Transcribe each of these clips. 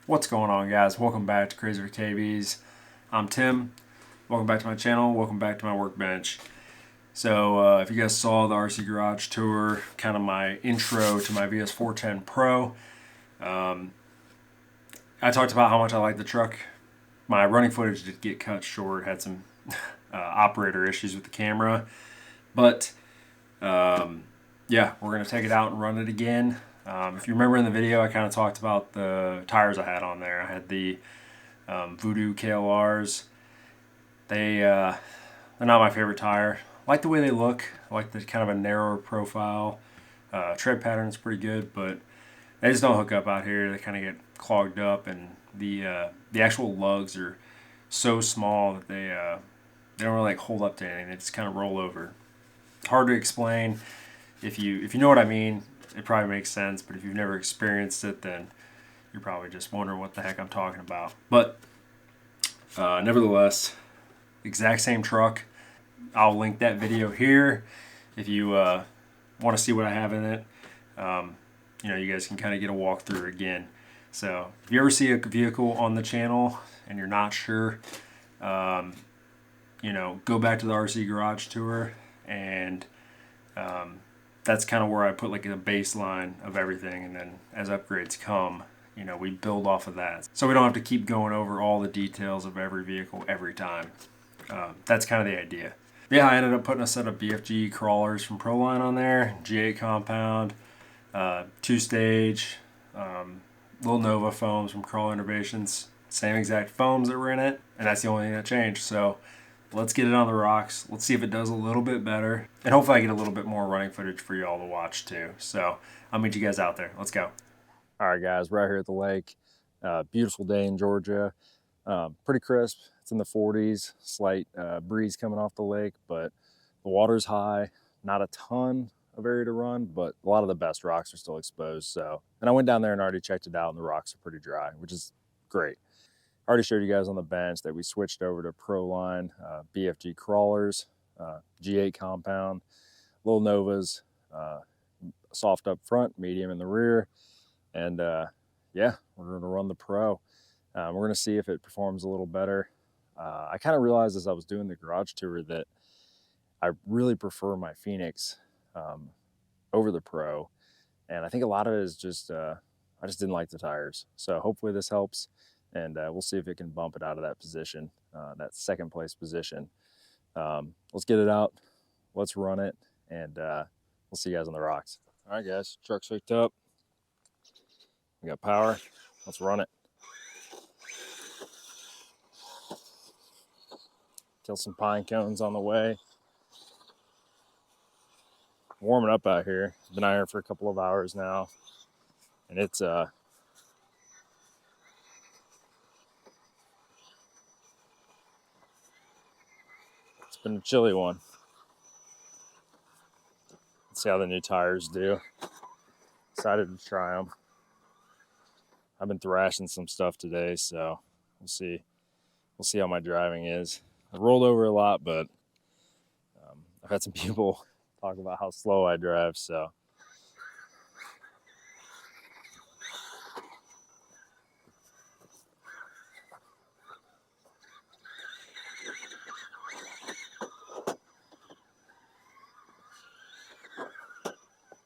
What's going on, guys? Welcome back to Crazy for KBs. I'm Tim. Welcome back to my channel. Welcome back to my workbench. So if you guys saw the RC Garage tour, kind of my intro to my VS4-10 Pro, I talked about how much I like the truck. My running footage did get cut short, had some operator issues with the camera, but yeah, we're going to take it out and run it again. If you remember in the video, I kind of talked about the tires I had on there. I had the Voodoo KLRs. They're not my favorite tire. I like the way they look. I like the kind of a narrower profile. Tread pattern is pretty good, but they just don't hook up out here. They kind of get clogged up, and the actual lugs are so small that they don't really like hold up to anything. They just kind of roll over. Hard to explain. If you know what I mean, it probably makes sense, but if you've never experienced it, then you're probably just wondering what the heck I'm talking about. But nevertheless, exact same truck. I'll link that video here if you want to see what I have in it. You guys can kind of get a walkthrough again. So if you ever see a vehicle on the channel and you're not sure, go back to the RC Garage tour, and that's kind of where I put like a baseline of everything, and then as upgrades come, we build off of that. So we don't have to keep going over all the details of every vehicle every time. That's kind of the idea. Yeah, I ended up putting a set of BFG Krawlers from Proline on there, G8 compound, 2-stage, little Nova foams from Crawler Innovations, same exact foams that were in it, and that's the only thing that changed. So let's get it on the rocks. Let's see if it does a little bit better. And hopefully I get a little bit more running footage for you all to watch too. So I'll meet you guys out there. Let's go. All right, guys, right here at the lake. Beautiful day in Georgia. Pretty crisp. It's in the 40s. Slight breeze coming off the lake, but the water's high. Not a ton of area to run, but a lot of the best rocks are still exposed. So, and I went down there and already checked it out, and the rocks are pretty dry, which is great. I already showed you guys on the bench that we switched over to Proline, BFG Krawlers, G8 compound, little Novas, soft up front, medium in the rear, and yeah, we're going to run the Pro. We're going to see if it performs a little better. I kind of realized as I was doing the garage tour that I really prefer my Phoenix over the Pro, and I think a lot of it is just I just didn't like the tires. So hopefully this helps, and we'll see if it can bump it out of that position, that second place position. Let's get it out, let's run it, and we'll see you guys on the rocks. All right, guys, truck's hooked up. We got power. Let's run it. Kill some pine cones on the way. Warming up out here. Been out here for a couple of hours now, and it's been a chilly one. Let's see how the new tires do. Excited to try them. I've been thrashing some stuff today, so we'll see. We'll see how my driving is. I've rolled over a lot, but I've had some people talk about how slow I drive, so.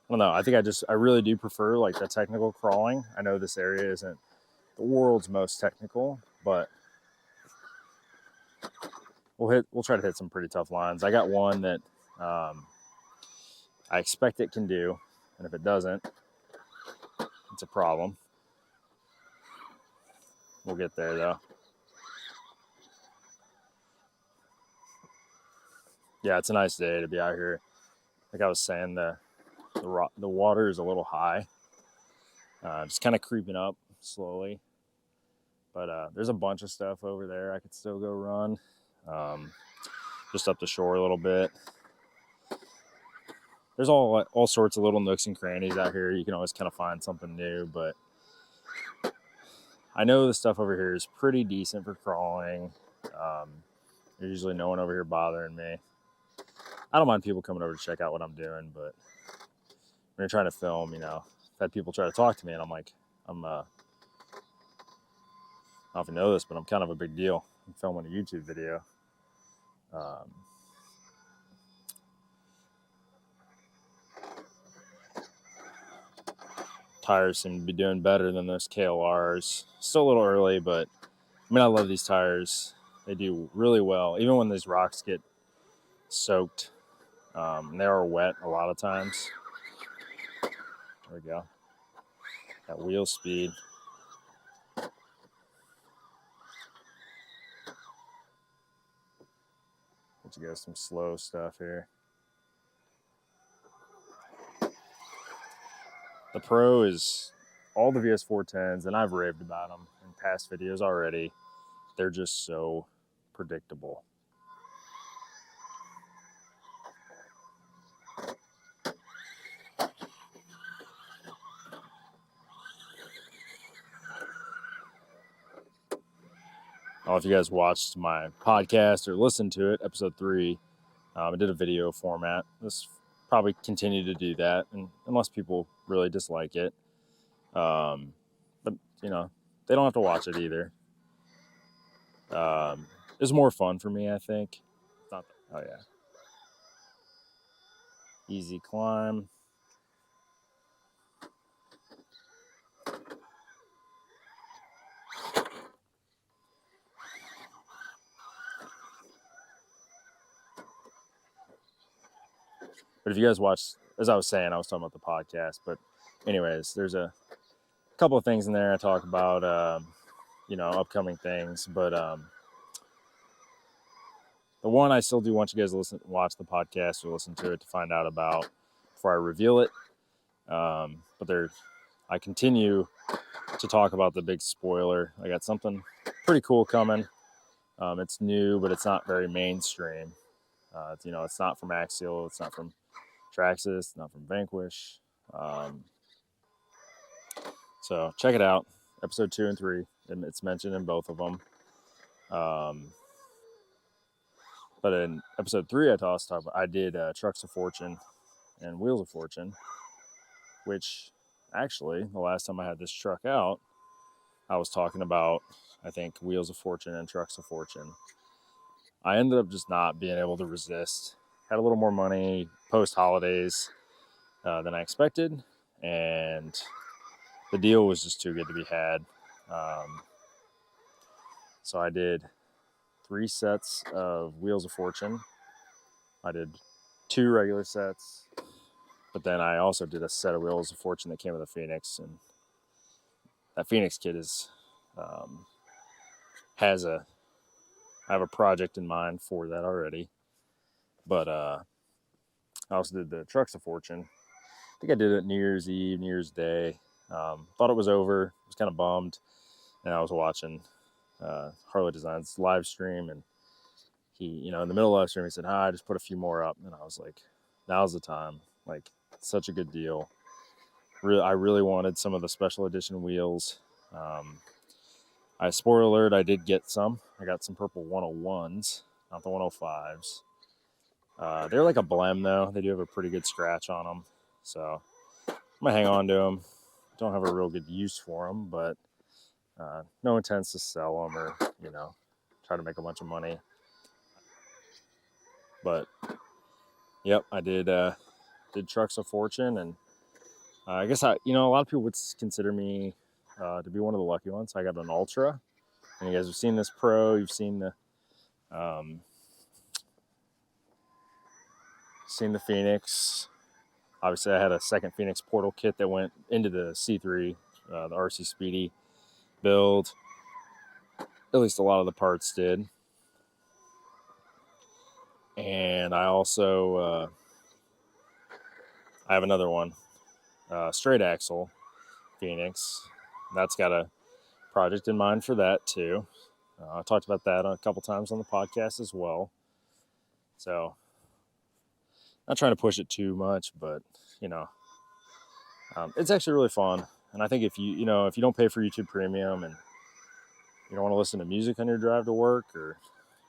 I don't know. I think I really do prefer like the technical crawling. I know this area isn't the world's most technical, but we'll try to hit some pretty tough lines. I got one that I expect it can do, and if it doesn't, it's a problem. We'll get there though. Yeah, it's a nice day to be out here. Like I was saying, the water is a little high, just kind of creeping up slowly. But there's a bunch of stuff over there I could still go run, just up the shore a little bit. There's all sorts of little nooks and crannies out here. You can always kind of find something new, but I know the stuff over here is pretty decent for crawling. There's usually no one over here bothering me. I don't mind people coming over to check out what I'm doing, but when you're trying to film, I've had people try to talk to me, and I'm like, I'm know if you know this, but I'm kind of a big deal. I'm filming a YouTube video. Tires seem to be doing better than those KLRs. Still a little early, but I mean, I love these tires. They do really well, even when these rocks get soaked. They are wet a lot of times. There we go. That wheel speed. Let's go some slow stuff here. The Pro is all the VS4-10s, and I've raved about them in past videos already. They're just so predictable. I don't know if you guys watched my podcast or listened to it, episode 3. I did a video format. This probably continue to do that, and unless people really dislike it. But you know, they don't have to watch it either. It's more fun for me, I think. Oh yeah, easy climb. But if you guys watch, as I was saying, I was talking about the podcast. But anyways, there's a couple of things in there I talk about, you know, upcoming things. But the one I still do want you guys to watch the podcast or listen to it to find out about before I reveal it. But I continue to talk about the big spoiler. I got something pretty cool coming. It's new, but it's not very mainstream. You know, it's not from Axial. It's not from Traxxas. It's not from Vanquish. So check it out. Episode 2 and 3. And it's mentioned in both of them. But in episode 3, I did Trucks of Fortune and Wheels of Fortune, which actually, the last time I had this truck out, I was talking about, I think, Wheels of Fortune and Trucks of Fortune. I ended up just not being able to resist. Had a little more money post-holidays than I expected, and the deal was just too good to be had. So I did 3 sets of Wheels of Fortune. I did 2 regular sets, but then I also did a set of Wheels of Fortune that came with a Phoenix, and that Phoenix kit is I have a project in mind for that already. But I also did the Trucks of Fortune. I think I did it New Year's Eve, New Year's Day. Thought it was over. I was kind of bummed, and I was watching Harley Designs live stream, and he, you know, in the middle of the live stream, he said, "Hi, just put a few more up," and I was like, "Now's the time!" Like, such a good deal. I really wanted some of the special edition wheels. Spoiler alert, I did get some. I got some purple 101s, not the 105s. They're like a blem though. They do have a pretty good scratch on them, so I'm gonna hang on to them. Don't have a real good use for them, but no intents to sell them or, you know, try to make a bunch of money. But yep, I did Trucks of Fortune, and I guess a lot of people would consider me to be one of the lucky ones. I got an Ultra, and you guys have seen this Pro. You've seen the Phoenix. Obviously, I had a second Phoenix portal kit that went into the C3, the RC Speedy build. At least a lot of the parts did. And I also I have another one, straight axle Phoenix. That's got a project in mind for that too. I talked about that a couple times on the podcast as well. So, not trying to push it too much, but it's actually really fun. And I think if you don't pay for YouTube Premium and you don't want to listen to music on your drive to work or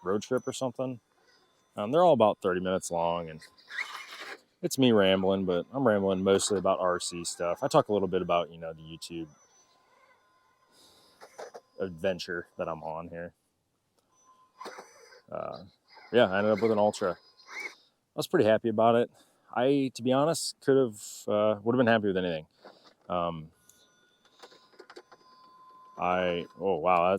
road trip or something, they're all about 30 minutes long, and it's me rambling, but I'm rambling mostly about RC stuff. I talk a little bit about, the YouTube adventure that I'm on here. Yeah, I ended up with an Ultra. I was pretty happy about it. I, to be honest, would have been happy with anything. Oh wow,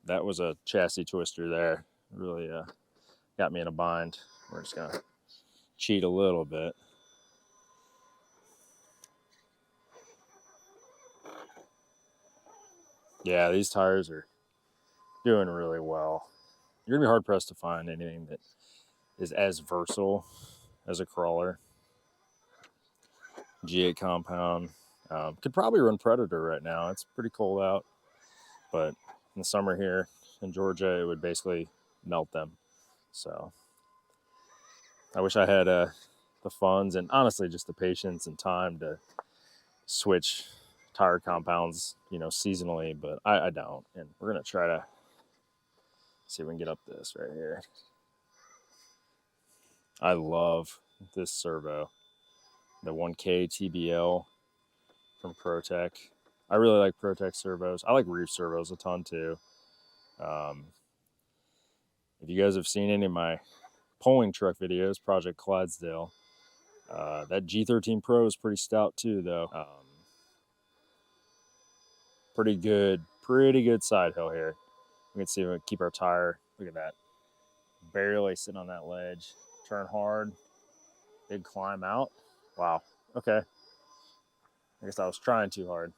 that was a chassis twister there. Really got me in a bind. We're just gonna cheat a little bit. Yeah, these tires are doing really well. You're gonna be hard pressed to find anything that is as versatile as a crawler. G8 compound. Could probably run Predator right now. It's pretty cold out, but in the summer here in Georgia, it would basically melt them. So I wish I had the funds and honestly just the patience and time to switch tire compounds, you know, seasonally, but I don't. And we're gonna try to see if we can get up this right here. I love this servo, the 1K TBL from ProTech. I really like ProTech servos. I like Reef servos a ton too. If you guys have seen any of my pulling truck videos, Project Clydesdale, that G13 Pro is pretty stout too, though. Pretty good side hill here. We can see if we can keep our tire. Look at that. Barely sitting on that ledge. Turn hard. Big climb out. Wow. Okay. I guess I was trying too hard.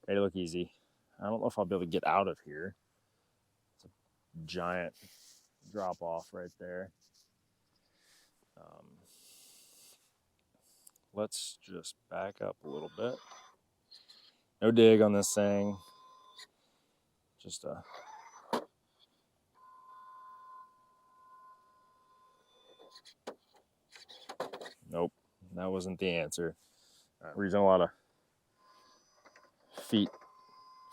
Made it look easy. I don't know if I'll be able to get out of here. It's a giant drop off right there. Let's just back up a little bit. No dig on this thing. Just nope, that wasn't the answer. We're using a lot of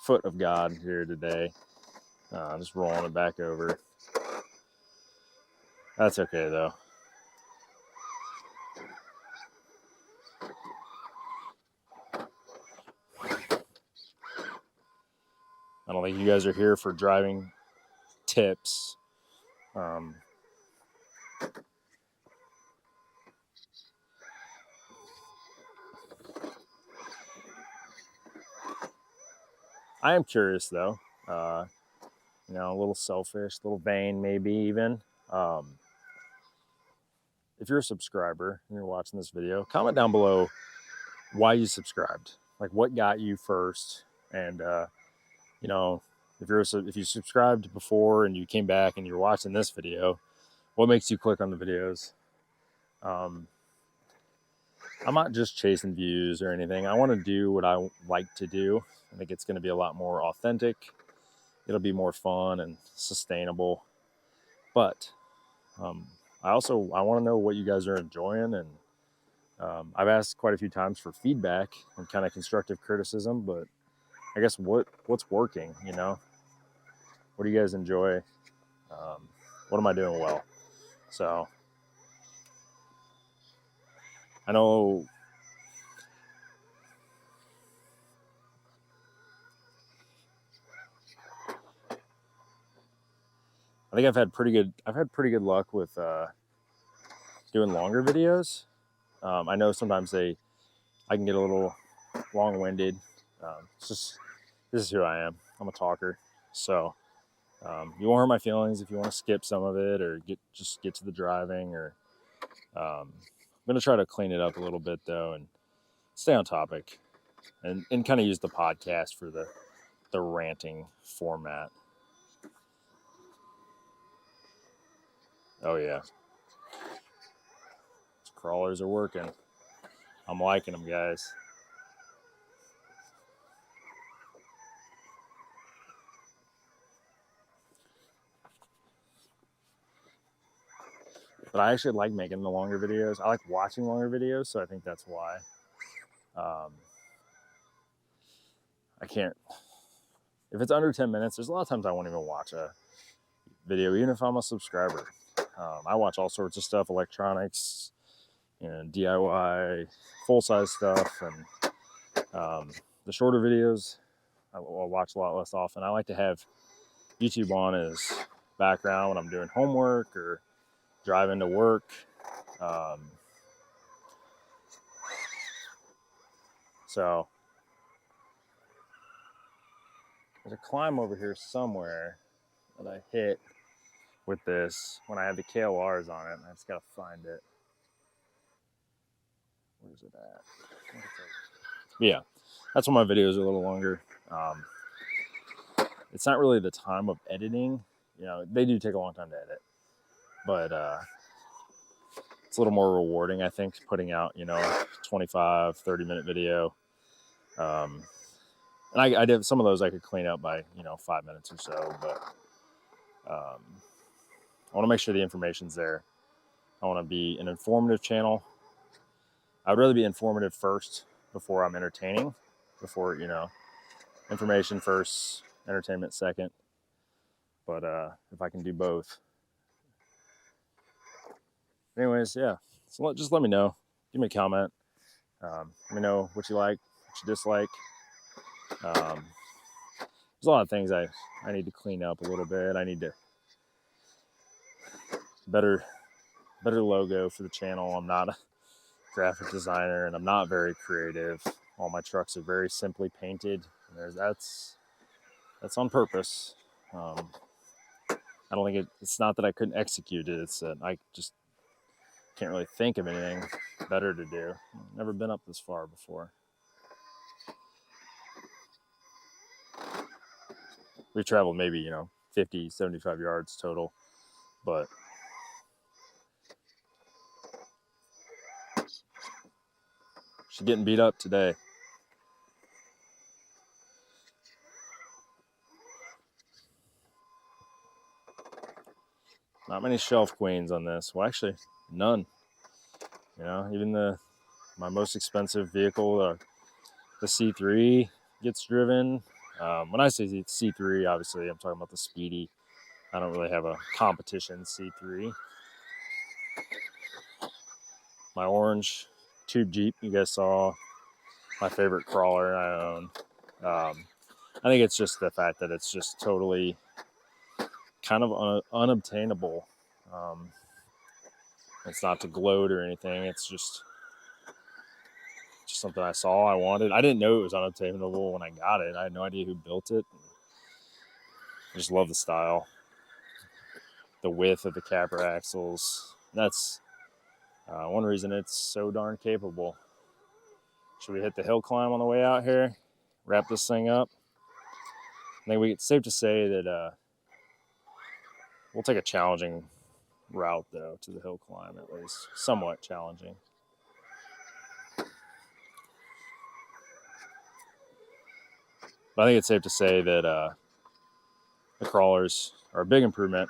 foot of God here today. Just rolling it back over. That's okay though. I don't think you guys are here for driving tips. I am curious though. You know, a little selfish, a little vain maybe even. If you're a subscriber and you're watching this video, comment down below why you subscribed. Like what got you first, and you know, if you subscribed before and you came back and you're watching this video, what makes you click on the videos? I'm not just chasing views or anything. I want to do what I like to do. I think it's going to be a lot more authentic. It'll be more fun and sustainable. But I want to know what you guys are enjoying, and I've asked quite a few times for feedback and kind of constructive criticism, but I guess what's working, you know? What do you guys enjoy? What am I doing well? So I know I think I've had pretty good luck with doing longer videos. I know sometimes I can get a little long-winded. This is who I am. I'm a talker. So you won't hurt my feelings if you want to skip some of it or just get to the driving. Or I'm going to try to clean it up a little bit though and stay on topic and kind of use the podcast for the ranting format. Oh yeah. These crawlers are working. I'm liking them, guys. But I actually like making the longer videos. I like watching longer videos, so I think that's why. I can't, if it's under 10 minutes, there's a lot of times I won't even watch a video, even if I'm a subscriber. I watch all sorts of stuff, electronics, you know, DIY, full-size stuff, and the shorter videos, I'll watch a lot less often. I like to have YouTube on as background when I'm doing homework or driving to work. So there's a climb over here somewhere that I hit with this when I had the KLRs on it, and I just gotta find it. Where's it at? Yeah, that's why my videos are a little longer. It's not really the time of editing. You know, they do take a long time to edit, but it's a little more rewarding, I think, putting out, you know, a 25, 30-minute video. And I did some of those I could clean up by, you know, 5 minutes or so, but I want to make sure the information's there. I want to be an informative channel. I'd rather be informative first before I'm entertaining, before, you know, information first, entertainment second. But if I can do both. Anyways, yeah. So just let me know. Give me a comment. Let me know what you like, what you dislike. There's a lot of things I need to clean up a little bit. I need to better logo for the channel. I'm not a graphic designer and I'm not very creative. All my trucks are very simply painted. And that's on purpose. I don't think it's not that I couldn't execute it. It's that I just can't really think of anything better to do. I've never been up this far before. We traveled maybe, you know, 50, 75 yards total, but she's getting beat up today. Not many shelf queens on this. Well, actually, none. You know, even my most expensive vehicle, the C3 gets driven. When I say C3, obviously I'm talking about the Speedy. I don't really have a competition C3. My orange tube Jeep, you guys saw, my favorite crawler I own. I think it's just the fact that it's just totally kind of unobtainable. It's not to gloat or anything. It's just something I saw, I wanted. I didn't know it was unobtainable when I got it. I had no idea who built it. I just love the style, the width of the capper axles. That's one reason it's so darn capable. Should we hit the hill climb on the way out here? Wrap this thing up? I think it's safe to say that we'll take a challenging route, though, to the hill climb, at least. Somewhat challenging. But I think it's safe to say that the crawlers are a big improvement.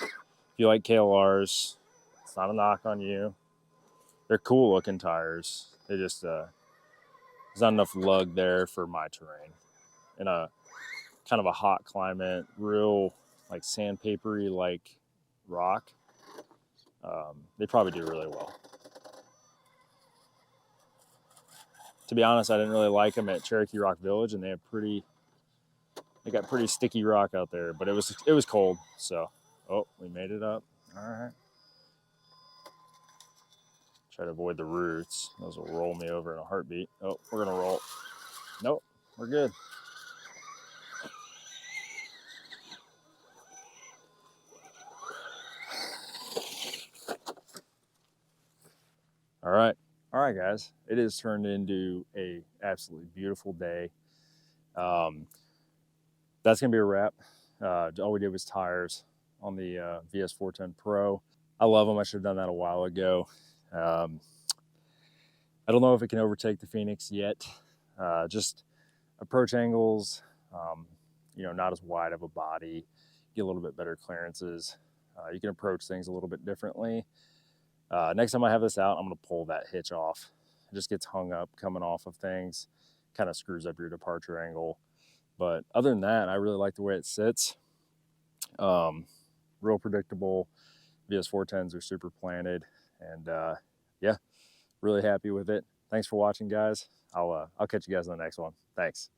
If you like KLRs, it's not a knock on you. They're cool looking tires. They just, there's not enough lug there for my terrain. In a kind of a hot climate, real like sandpapery like rock, they probably do really well. To be honest, I didn't really like them at Cherokee Rock Village, and they got pretty sticky rock out there, but it was cold. So, oh, we made it up. All right. Try to avoid the roots. Those will roll me over in a heartbeat. Oh, we're gonna roll. Nope, we're good. All right, guys. It has turned into a absolutely beautiful day. That's gonna be a wrap. All we did was tires on the VS4-10 Pro. I love them. I should have done that a while ago. I don't know if it can overtake the Phoenix yet. Just approach angles, you know, not as wide of a body, get a little bit better clearances. You can approach things a little bit differently. Next time I have this out, I'm going to pull that hitch off. It just gets hung up coming off of things, kind of screws up your departure angle. But other than that, I really like the way it sits. Real predictable. VS410s are super planted, and yeah, really happy with it. thanks for watching, guys. I'll catch you guys on the next one. Thanks.